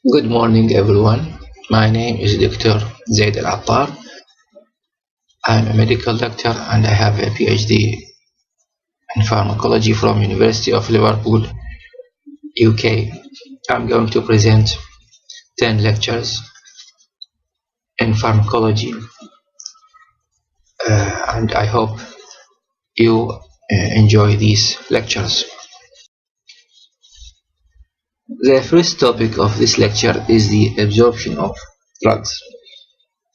Good morning, everyone. My name is Dr. Zaid Al-Attar. I'm a medical doctor and I have a PhD in pharmacology from University of Liverpool, UK. I'm going to present 10 lectures in pharmacology and I hope you enjoy these lectures. The first topic of this lecture is the absorption of drugs,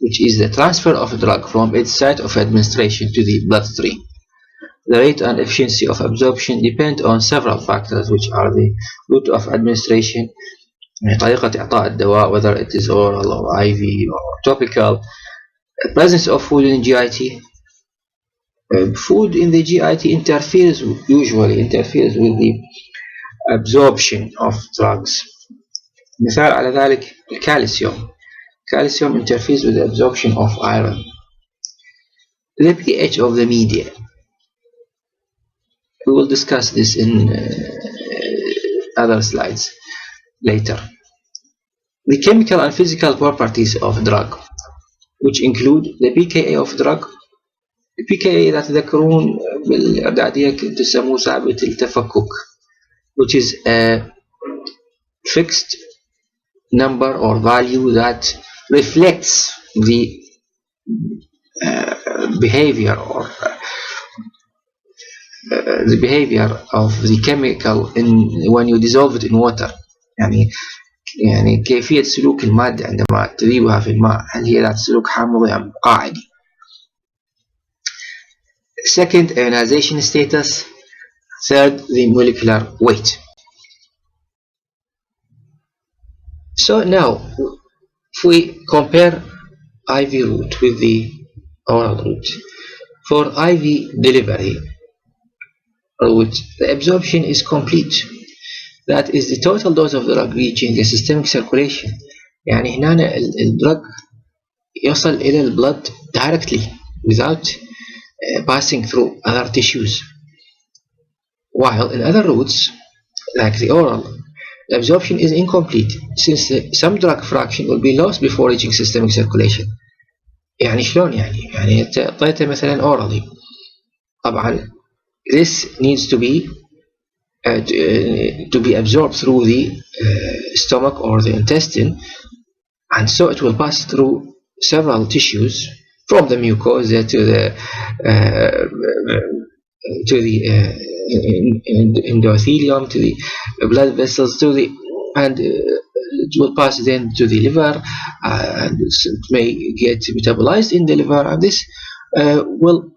which is the transfer of a drug from its site of administration to the bloodstream. The rate and efficiency of absorption depend on several factors, which are the route of administration, طريقة إعطاء الدواء, whether it is oral or IV or topical, presence of food in GIT. Food in the GIT usually interferes with the absorption of drugs. مثال على ذلك الكالسيوم. Calcium interferes with the absorption of iron. The pH of the media. We will discuss this in other slides later. The chemical and physical properties of drug, which include the pKa of drug. The pKa ذات تذكرون بالإعدادية تسموه ثابت التفكك, which is a fixed number or value that reflects the behavior or the behavior of the chemical when you dissolve it in water. يعني كيفية سلوك المادة عندما تذيبها في الماء, هل هي ذات سلوك حامضي أم قاعدي. Second, ionization status. Third, the molecular weight. So now, if we compare IV route with the oral route, for IV delivery route, the absorption is complete. That is the total dose of the drug reaching the systemic circulation. يعني هنا الدرug يصل إلى البلد directly without passing through other tissues. While in other routes, like the oral, the absorption is incomplete since some drug fraction will be lost before reaching systemic circulation. يعني شلون يعني أعطيته مثلا orally, طبعا this needs to be absorbed through the stomach or the intestine, and so it will pass through several tissues from the mucosa to the endothelium, to the blood vessels, and it will pass then to the liver, and it may get metabolized in the liver, and this will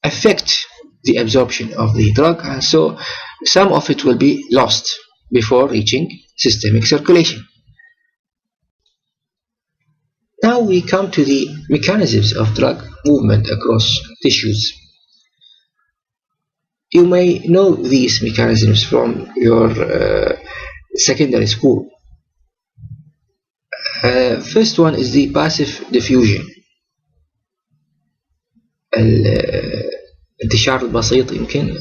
affect the absorption of the drug, and so some of it will be lost before reaching systemic circulation. Now we come to the mechanisms of drug movement across tissues. You may know these mechanisms from your secondary school. First one is the passive diffusion. الانتشار البسيط يمكن,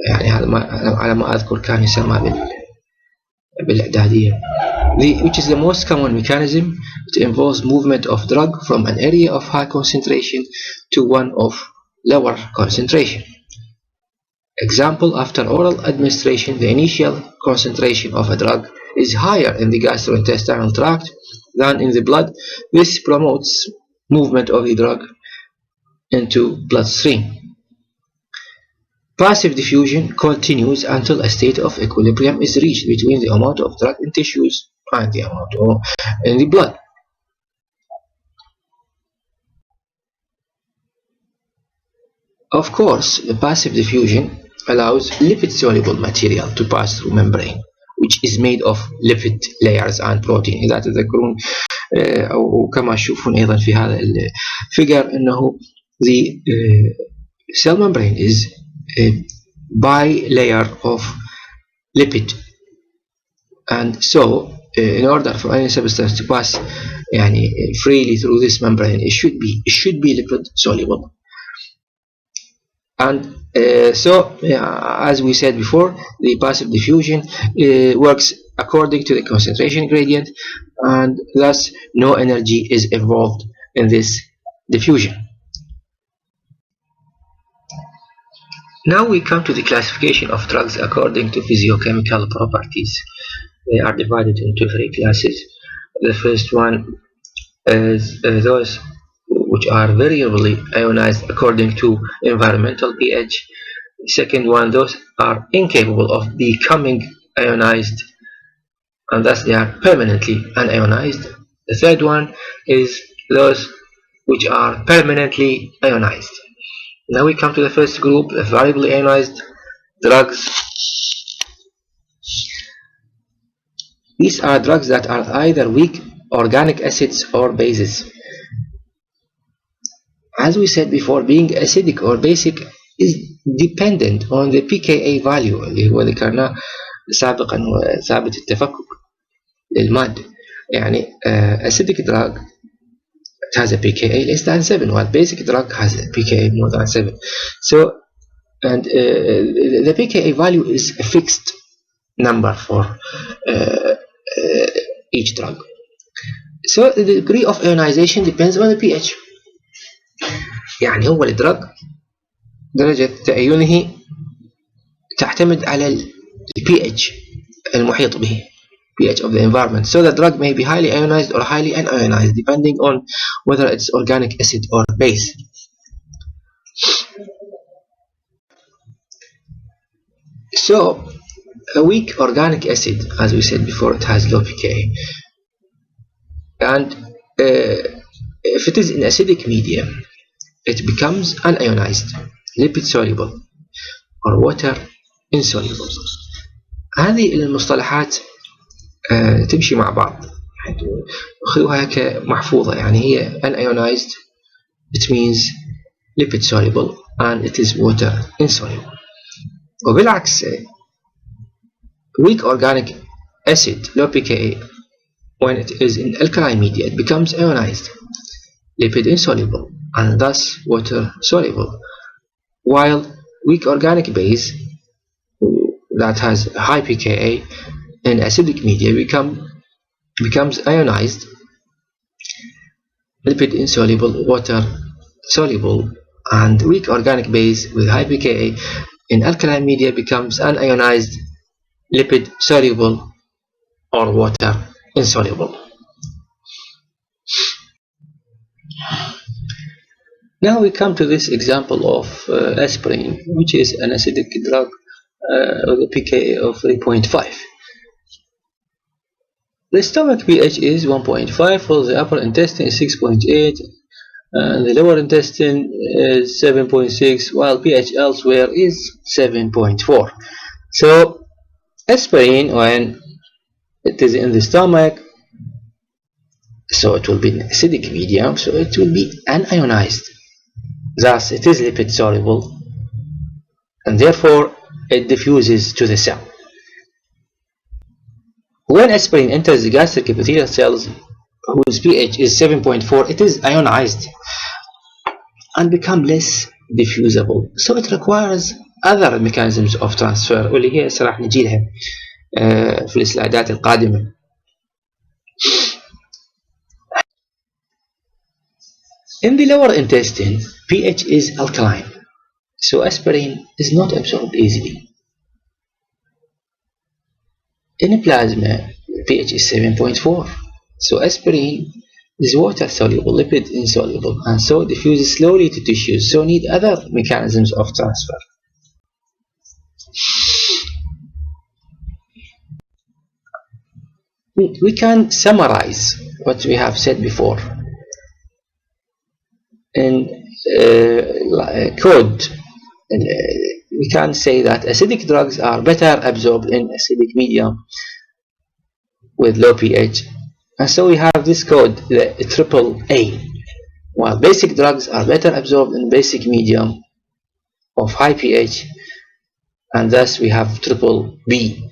يعني على ما أذكر كان يسمى بالإعدادية. Which is the most common mechanism. It involves movement of drug from an area of high concentration to one of lower concentration. Example, after oral administration, the initial concentration of a drug is higher in the gastrointestinal tract than in the blood. This promotes movement of the drug into bloodstream. Passive diffusion continues until a state of equilibrium is reached between the amount of drug in tissues and the amount in the blood. Of course, the passive diffusion allows lipid-soluble material to pass through membrane, which is made of lipid layers and protein. إذا تذكرون أو كما تشوفون أيضا في هذا الفيجر أنه the cell membrane is a bi-layer of lipid, and so in order for any substance to pass freely through this membrane, it should be lipid soluble. And so as we said before, the passive diffusion works according to the concentration gradient, and thus no energy is involved in this diffusion. Now we come to the classification of drugs according to physiochemical properties. They are divided into three classes. The first one is those which are variably ionized according to environmental pH. The second one, those are incapable of becoming ionized, and thus they are permanently unionized. The third one is those which are permanently ionized. Now we come to the first group, the variably ionized drugs. These are drugs that are either weak organic acids or bases. As we said before, being acidic or basic is dependent on the pKa value اللي هو ذكرناه سابقا وثابت التفكك للمادة. يعني acidic drug it has a pKa less than 7, while basic drug has a pKa more than 7. So, and the pKa value is a fixed number for each drug. So the degree of ionization depends on the pH. يعني هو الدرج درجة تأينه تعتمد على ال pH المحيط به, pH of the environment. So the drug may be highly ionized or highly unionized depending on whether it's organic acid or base. So a weak organic acid, as we said before, it has low pKa, and if it is in acidic medium it becomes unionized, lipid soluble or water insoluble. هذه المصطلحات تمشي مع بعض، خذوها كمحفوظة. يعني هي unionized it means lipid soluble and it is water insoluble. وبالعكس weak organic acid low pKa, when it is in alkaline media it becomes ionized, lipid insoluble and thus water soluble, while weak organic base that has high pKa in acidic media becomes ionized, lipid insoluble, water soluble, and weak organic base with high pKa in alkaline media becomes unionized, lipid soluble, or water insoluble. Now we come to this example of aspirin, which is an acidic drug with a pKa of 3.5. The stomach pH is 1.5, for the upper intestine is 6.8, and the lower intestine is 7.6, while pH elsewhere is 7.4. So aspirin, when it is in the stomach, so it will be in acidic medium, so it will be unionized. Thus it is lipid soluble and therefore it diffuses to the cell. When aspirin enters the gastric epithelial cells whose pH is 7.4, it is ionized and become less diffusible. So it requires other mechanisms of transfer, واللي هي راح نجي لها في السلايدات القادمة. In the lower intestine, pH is alkaline, so aspirin is not absorbed easily. In plasma, pH is 7.4, so aspirin is water soluble, lipid insoluble, and so diffuses slowly to tissues, so need other mechanisms of transfer. We can summarize what we have said before in code. We can say that acidic drugs are better absorbed in acidic medium with low pH, and so we have this code, the AAA, while basic drugs are better absorbed in basic medium of high pH, and thus we have BBB.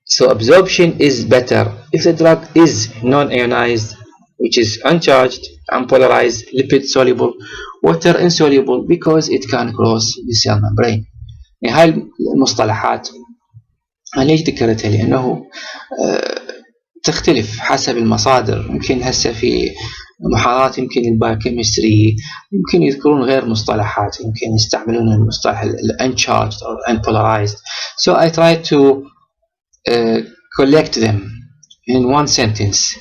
So absorption is better if the drug is non-ionized, which is uncharged, unpolarized, lipid soluble, water insoluble, because it can cross the cell membrane. هاي المصطلحات ليش ذكرتها؟ لأنه تختلف حسب المصادر. يمكن هسه في محاضرات يمكن البايوكيمستري يمكن يذكرون غير مصطلحات، يمكن يستعملون المصطلح uncharged or unpolarized. So I try to collect them in one sentence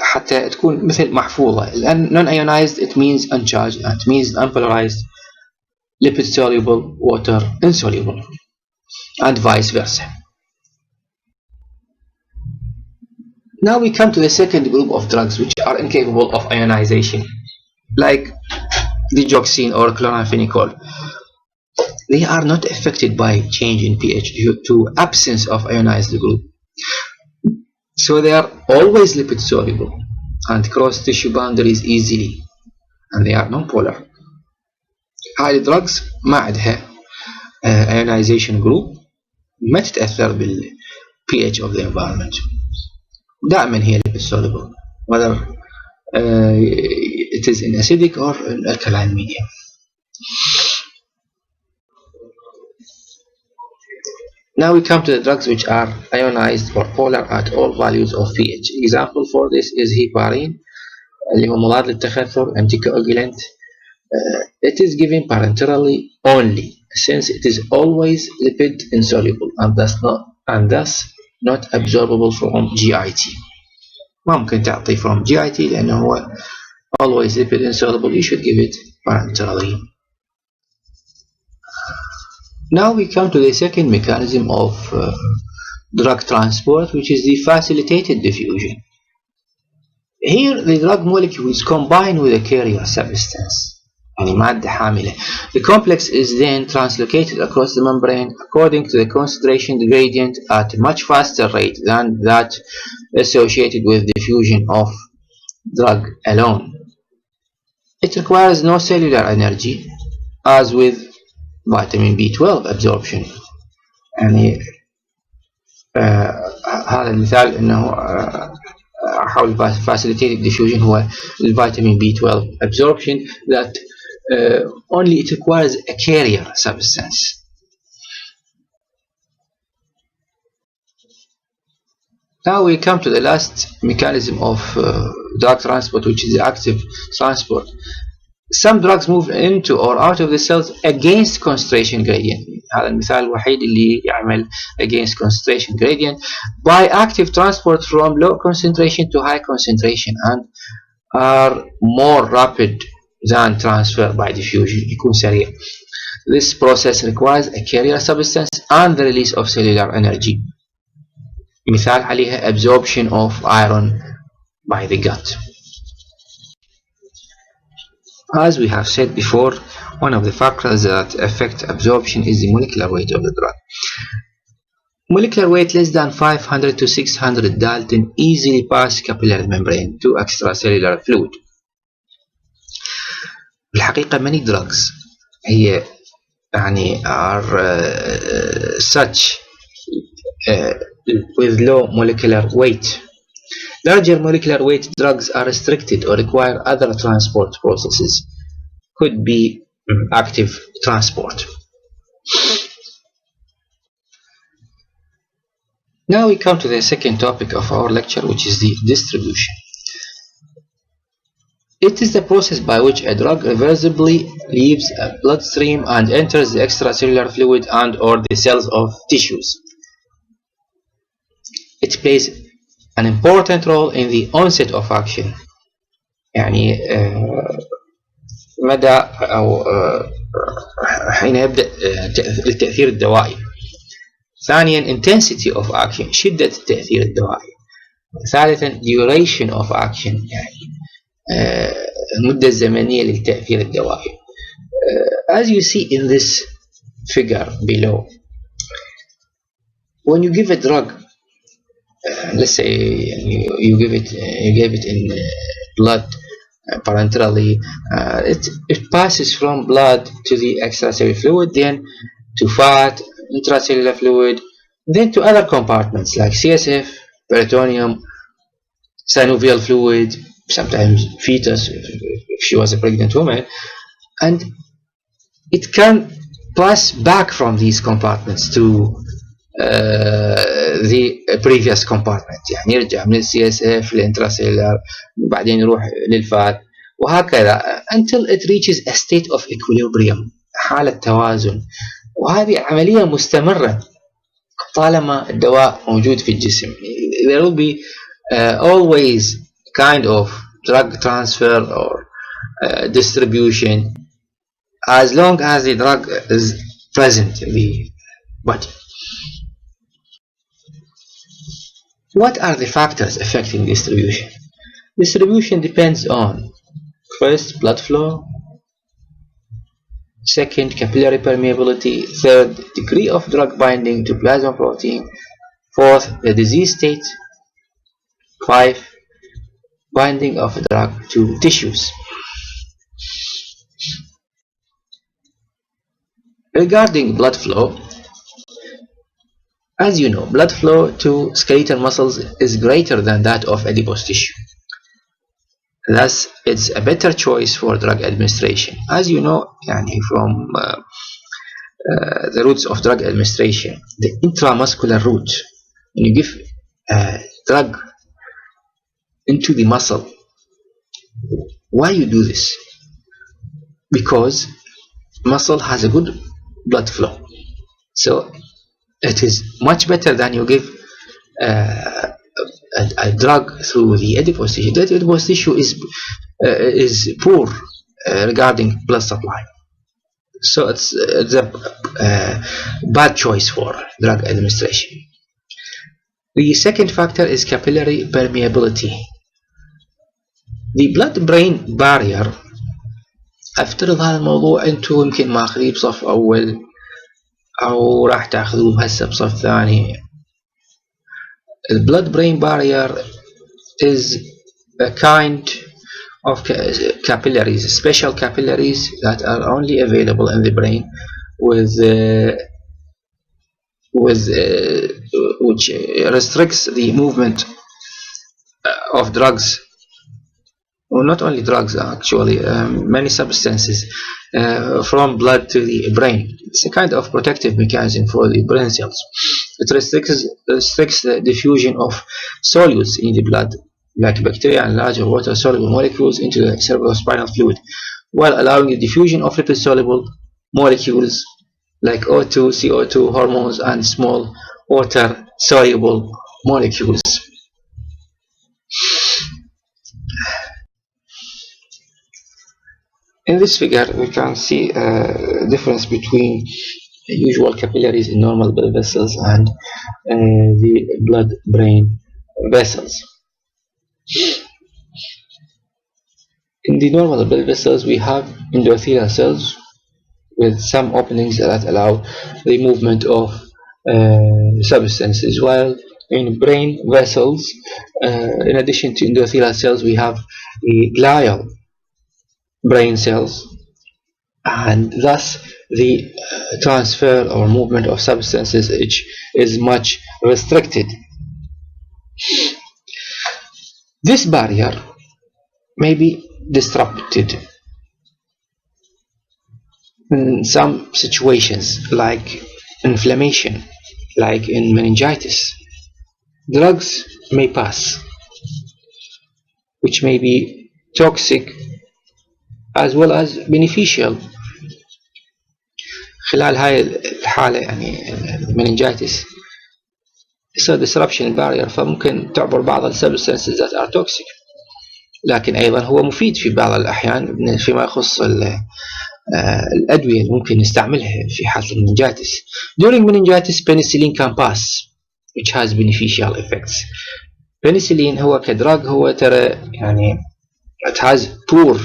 حتى تكون مثل محفوظة. non-ionized it means uncharged, it means unpolarized, lipid soluble, water insoluble, and vice versa. Now we come to the second group of drugs which are incapable of ionization, like digoxin or chloramphenicol. They are not affected by change in pH due to absence of ionized group. So they are always lipid soluble and cross tissue boundaries easily, and they are nonpolar. هاي drugs ما عندها ionization group، ما تتأثر بال pH of the environment. دائما هي lipid soluble whether it is in acidic or in alkaline medium. Now we come to the drugs which are ionized or polar at all values of pH. Example for this is heparin اللي هو مضاد للتخثر anticoagulant. It is given parenterally only since it is always lipid insoluble and thus not absorbable from GIT. ما ممكن تعطي from GIT لأنه هو always lipid insoluble. You should give it parenterally. Now we come to the second mechanism of drug transport, which is the facilitated diffusion. Here the drug molecules combine with a carrier substance, يعني مادة حاملة. The complex is then translocated across the membrane according to the concentration gradient at a much faster rate than that associated with diffusion of drug alone. It requires no cellular energy as with vitamin B12 absorption. يعني هذا المثال انه حول facilitated diffusion هو vitamin B12 absorption that only it requires a carrier substance. Now we come to the last mechanism of drug transport, which is the active transport. Some drugs move into or out of the cells against concentration gradient. هذا المثال الوحيد اللي يعمل against concentration gradient by active transport from low concentration to high concentration and are more rapid than transfer by diffusion. يكون سريع. This process requires a carrier substance and the release of cellular energy. مثال عليها absorption of iron by the gut. As we have said before, one of the factors that affect absorption is the molecular weight of the drug. Molecular weight less than 500 to 600 Dalton easily pass capillary membrane to extracellular fluid. بالحقيقة many drugs هي يعني are such with low molecular weight. Larger molecular weight drugs are restricted or require other transport processes. Could be active transport. Now we come to the second topic of our lecture, which is the distribution. It is the process by which a drug reversibly leaves a bloodstream and enters the extracellular fluid and or the cells of tissues. It plays an important role in the onset of action. يعني مدى أو حين يبدأ التأثير الدوائي. ثانيا intensity of action، شدة التأثير الدوائي. ثالثا duration of action، يعني المدة الزمنية للتأثير الدوائي. As you see in this figure below, when you give a drug, let's say you gave it in blood parenterally, it passes from blood to the extracellular fluid, then to fat, intracellular fluid, then to other compartments like CSF, peritoneum, synovial fluid, sometimes fetus if she was a pregnant woman, and it can pass back from these compartments to the previous compartment. يعني يرجع من السي اس اف للانتراسيلر وبعدين يروح للفات وهكذا until it reaches a state of equilibrium, حالة توازن. وهذه عملية مستمرة طالما الدواء موجود في الجسم. There will be always kind of drug transfer or distribution as long as the drug is present in the body. What are the factors affecting distribution? Distribution depends on first, blood flow, second, capillary permeability, third, degree of drug binding to plasma protein, fourth, the disease state, five, binding of a drug to tissues. Regarding blood flow, as you know, blood flow to skeletal muscles is greater than that of adipose tissue. Thus, it's a better choice for drug administration. As you know, from the routes of drug administration, the intramuscular route, when you give a drug into the muscle, why you do this? Because muscle has a good blood flow, so it is much better than you give a drug through the adipose tissue. That adipose tissue is poor regarding blood supply, so it's a bad choice for drug administration. The second factor is capillary permeability. The blood-brain barrier. افترض هذا الموضوع انتم يمكن ماخذيه بصف اول او راح تاخذوه هسه بصف ثاني. The blood-brain barrier is a kind of capillaries, special capillaries that are only available in the brain which restricts the movement of drugs. Well, not only drugs, actually, many substances from blood to the brain. It's a kind of protective mechanism for the brain cells. It restricts the diffusion of solutes in the blood, like bacteria and larger water-soluble molecules into the cerebrospinal fluid, while allowing the diffusion of lipid-soluble molecules like O2, CO2, hormones, and small water-soluble molecules. In this figure, we can see a difference between usual capillaries in normal blood vessels and the blood-brain vessels. In the normal blood vessels, we have endothelial cells with some openings that allow the movement of substances, while in brain vessels, in addition to endothelial cells, we have the glial brain cells, and thus the transfer or movement of substances is much restricted. This barrier may be disrupted in some situations, like inflammation, like in meningitis. Drugs may pass, which may be toxic as well as beneficial. خلال هاي الحالة meningitis, يصير disruption البارير، فممكن تعبر بعض السبستانسز that are toxic، لكن أيضا هو مفيد في بعض الأحيان فيما يخص الأدوية اللي ممكن نستعملها في حالة meningitis. During meningitis, penicillin can pass, which has beneficial effects. penicillin هو كدراج هو ترى it has poor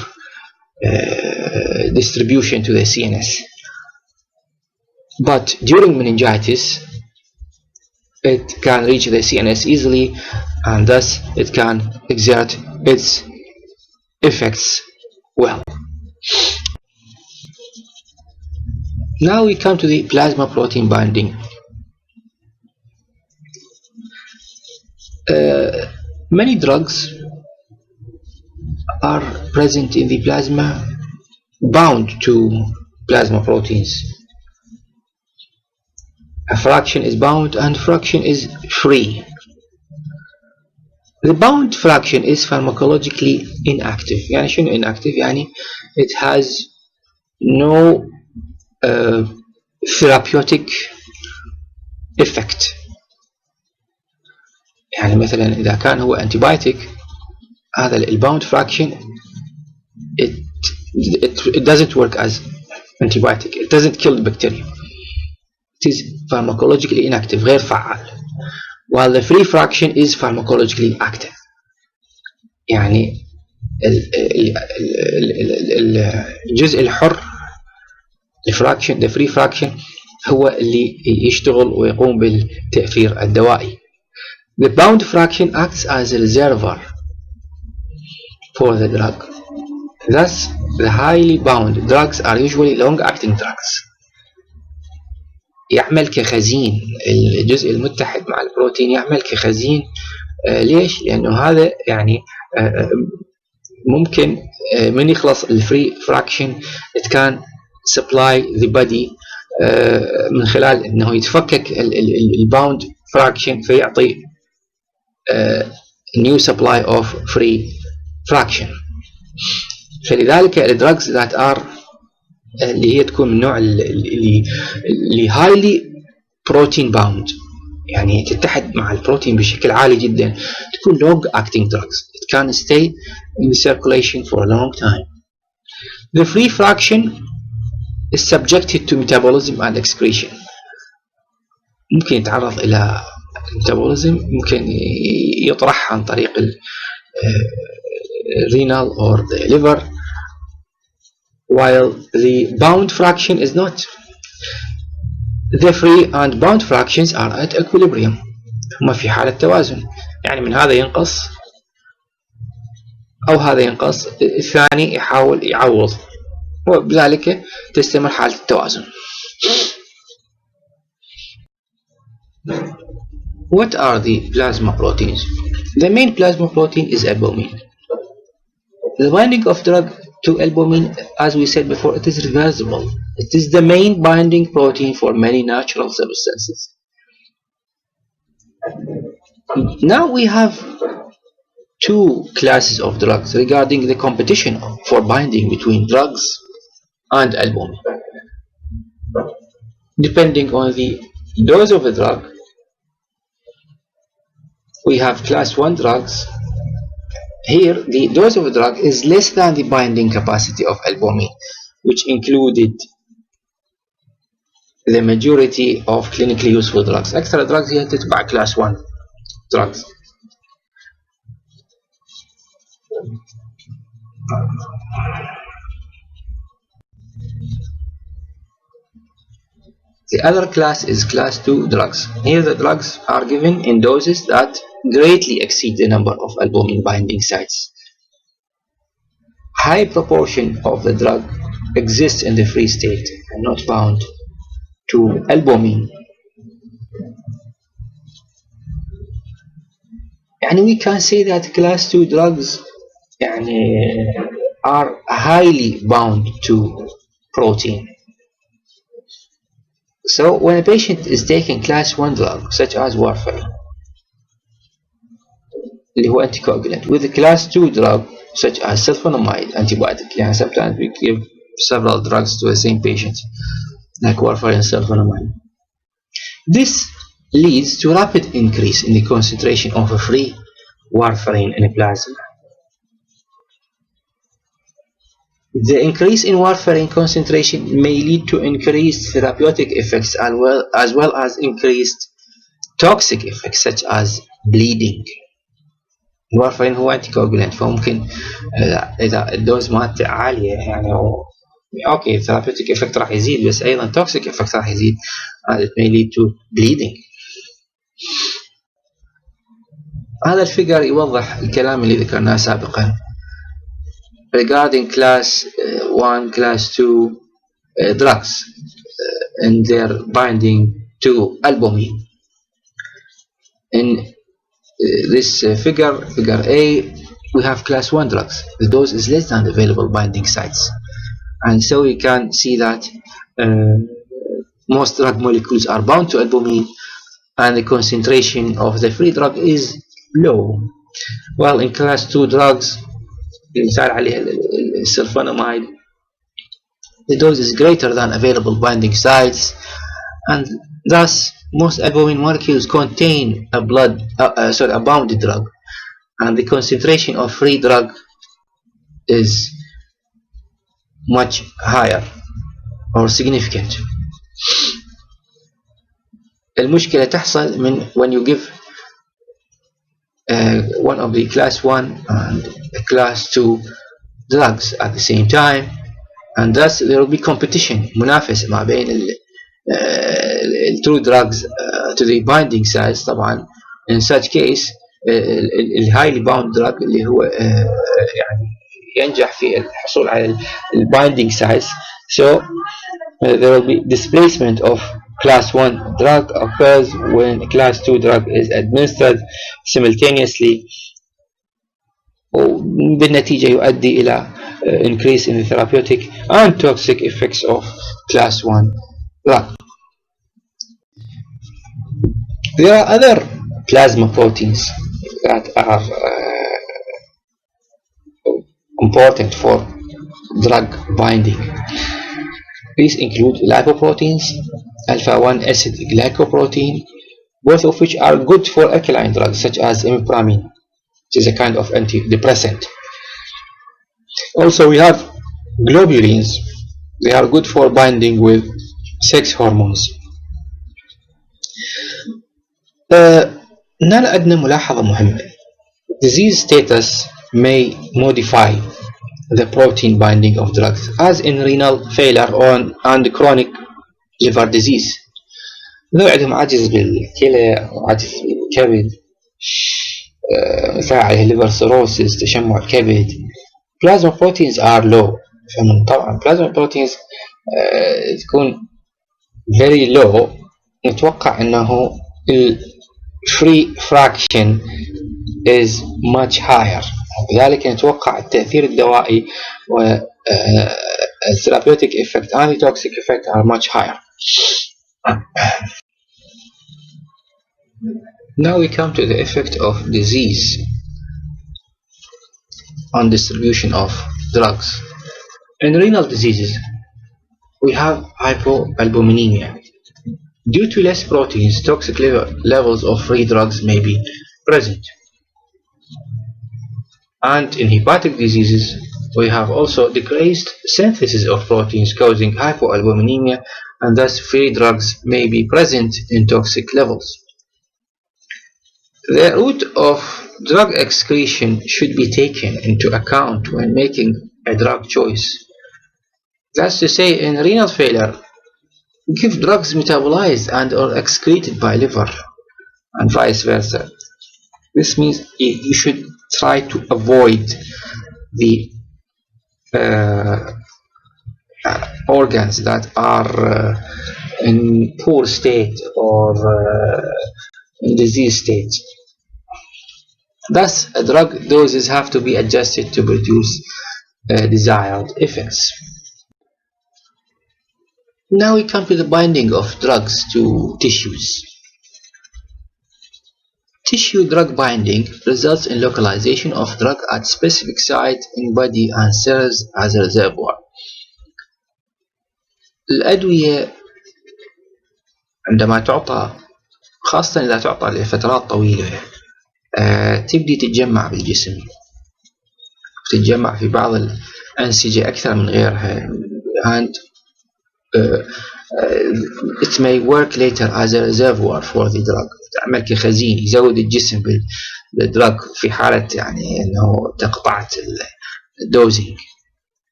distribution to the CNS, but during meningitis it can reach the CNS easily, and thus it can exert its effects well. Now we come to the plasma protein binding. Many drugs are present in the plasma, bound to plasma proteins. A fraction is bound and fraction is free. The bound fraction is pharmacologically inactive. يعني شنو inactive؟ يعني it has no therapeutic effect. يعني مثلا إذا كان هو antibiotic هذا الbound fraction it doesn't work as antibiotic. It doesn't kill the bacteria. It is pharmacologically inactive, غير فعال. While the free fraction is pharmacologically active. يعني الجزء الحر الفراكشن the free fraction هو اللي يشتغل ويقوم بالتأثير الدوائي. The bound fraction acts as a reservoir for the drug. Thus, the highly bound drugs are usually long-acting drugs. يعمل كخزين. الجزء المتحد مع البروتين يعمل كخزين. ليش؟ لأنه هذا يعني ممكن من يخلص الفري فراكشن it can supply the body من خلال أنه يتفكك الباوند فراكشن فيعطي new supply of free fraction. فلذلك الدراجز that are اللي هي تكون من نوع اللي highly protein bound يعني تتحد مع البروتين بشكل عالي جدا تكون long acting drugs. It can stay in the circulation for a long time. The free fraction is subjected to metabolism and excretion. ممكن يتعرض إلى metabolism ممكن يطرح عن طريق renal or the liver while the bound fraction is not. The free and bound fractions are at equilibrium. هما في حالة توازن يعني من هذا ينقص أو هذا ينقص الثاني يحاول يعوض وبذلك تستمر حالة التوازن. What are the plasma proteins? The main plasma protein is albumin. The binding of drug to albumin, as we said before, it is reversible. It is the main binding protein for many natural substances. Now we have two classes of drugs regarding the competition for binding between drugs and albumin. Depending on the dose of the drug, we have class 1 drugs. Here, the dose of the drug is less than the binding capacity of albumin, which included the majority of clinically useful drugs. أكثر drugs هي تتبع class 1 drugs. The other class is class 2 drugs. Here the drugs are given in doses that greatly exceed the number of albumin binding sites. High proportion of the drug exists in the free state and not bound to albumin. And we can say that class 2 drugs are highly bound to protein. So when a patient is taking class 1 drug such as warfarin اللي هو anticoagulant with a class 2 drug such as sulfonamide antibiotic, يعني sometimes we give several drugs to the same patient like warfarin and sulfonamide. This leads to rapid increase in the concentration of a free warfarin in a plasma. The increase in warfarin concentration may lead to increased therapeutic effects as well as increased toxic effects such as bleeding. الوارفرين هو anticoagulant فممكن إذا الدوز مالته عالية يعني أوكي therapeutic effect راح يزيد بس أيضا toxic effect راح يزيد and it may lead to bleeding. هذا الفيجر يوضح الكلام اللي ذكرناه سابقا regarding class 1, class 2 drugs and their binding to albumin. In this figure A, we have class 1 drugs. The dose is less than the available binding sites. And so you can see that most drug molecules are bound to albumin and the concentration of the free drug is low. While in class 2 drugs مثال عليها السلفونامide, the dose is greater than available binding sites, and thus most albumin molecules contain a bound drug, and the concentration of free drug is much higher or significant. المشكلة تحصل من when you give one of the class 1 and class 2 drugs at the same time, and thus there will be competition, منافسة ما بين ال two drugs to the binding sites. طبعا in such case ال highly bound drug اللي هو يعني ينجح في الحصول على ال binding sites, so there will be displacement of class 1 drug occurs when class 2 drug is administered simultaneously, وبالنتيجة يؤدي إلى increase in the therapeutic and toxic effects of class 1 drug. There are other plasma proteins that are important for drug binding. These include lipoproteins, alpha-1 acid glycoprotein, both of which are good for alkaline drugs such as imipramine, which is a kind of antidepressant. Also we have globulins. They are good for binding with sex hormones. نال أدنى ملاحظة مهمة. Disease status may modify the protein binding of drugs, as in renal failure and chronic liver disease. لو عندهم عجز بالكلى أو عجز بالكبد، مثال عليه liver cirrhosis، تشمع الكبد، plasma proteins are low. فمن طبعا plasma proteins تكون very low، نتوقع أنه free fraction is much higher، لذلك نتوقع التأثير الدوائي و therapeutic effect and the toxic effect are much higher. Now we come to the effect of disease on distribution of drugs. In renal diseases we have hypoalbuminemia. Due to less proteins, toxic levels of free drugs may be present. And in hepatic diseases we have also decreased synthesis of proteins causing hypoalbuminemia, and thus free drugs may be present in toxic levels. The route of drug excretion should be taken into account when making a drug choice. That's to say, in renal failure, give drugs metabolized and or excreted by liver, and vice versa. This means you should try to avoid the organs that are in poor state or in disease state. Thus, drug doses have to be adjusted to produce desired effects. Now we come to the binding of drugs to tissues. Tissue drug binding results in localization of drug at specific site in body and serves as a reservoir. الأدوية عندما تعطى، خاصة إذا تعطى لفترات طويلة، تبدي تتجمع بالجسم، تتجمع في بعض الأنسجة أكثر من غيرها، and it may work later as a reservoir for the drug. تعمل كخزين، يزود الجسم بالدرug في حالة يعني أنه تقطعت dosing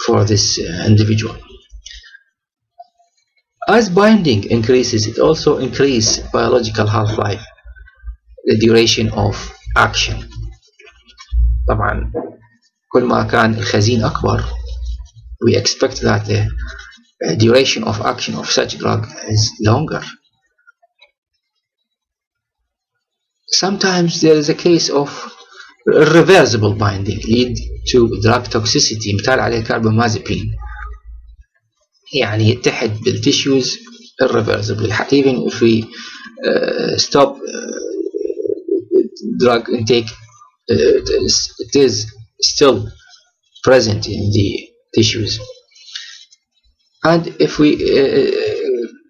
for this individual. As binding increases, it also increases biological half-life, the duration of action. طبعا كل ما كان الخزين أكبر, we expect that the duration of action of such drug is longer. Sometimes there is a case of reversible binding lead to drug toxicity. مثال عليه carbamazepine، يعني يتحد بالتشوز irreversibly. Even if we stop drug intake, it is still present in the tissues. And if we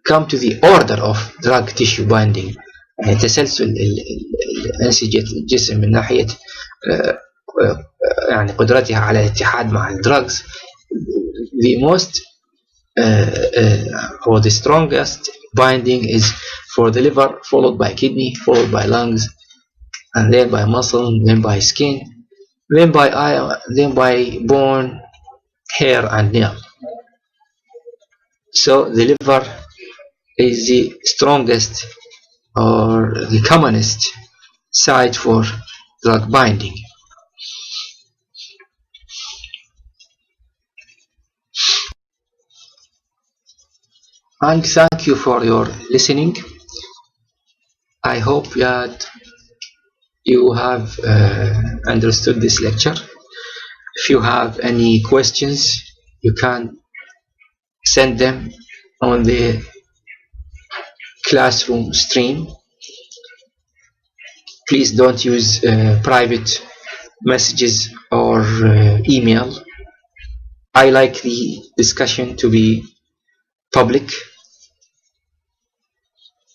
come to the order of drug tissue binding، يعني تسلسل الأنسجة الجسم من ناحية يعني قدرتها على الاتحاد مع الدراجز، the most or the strongest binding is for the liver, followed by kidney, followed by lungs, and then by muscle, then by skin, then by eye, then by bone, hair, and nail. So the liver is the strongest or the commonest site for drug binding. And thank you for your listening. I hope that you have understood this lecture. If you have any questions, you can send them on the classroom stream. Please don't use private messages or email. I like the discussion to be public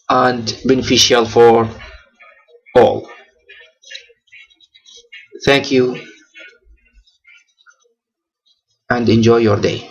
and beneficial for all. Thank you and enjoy your day.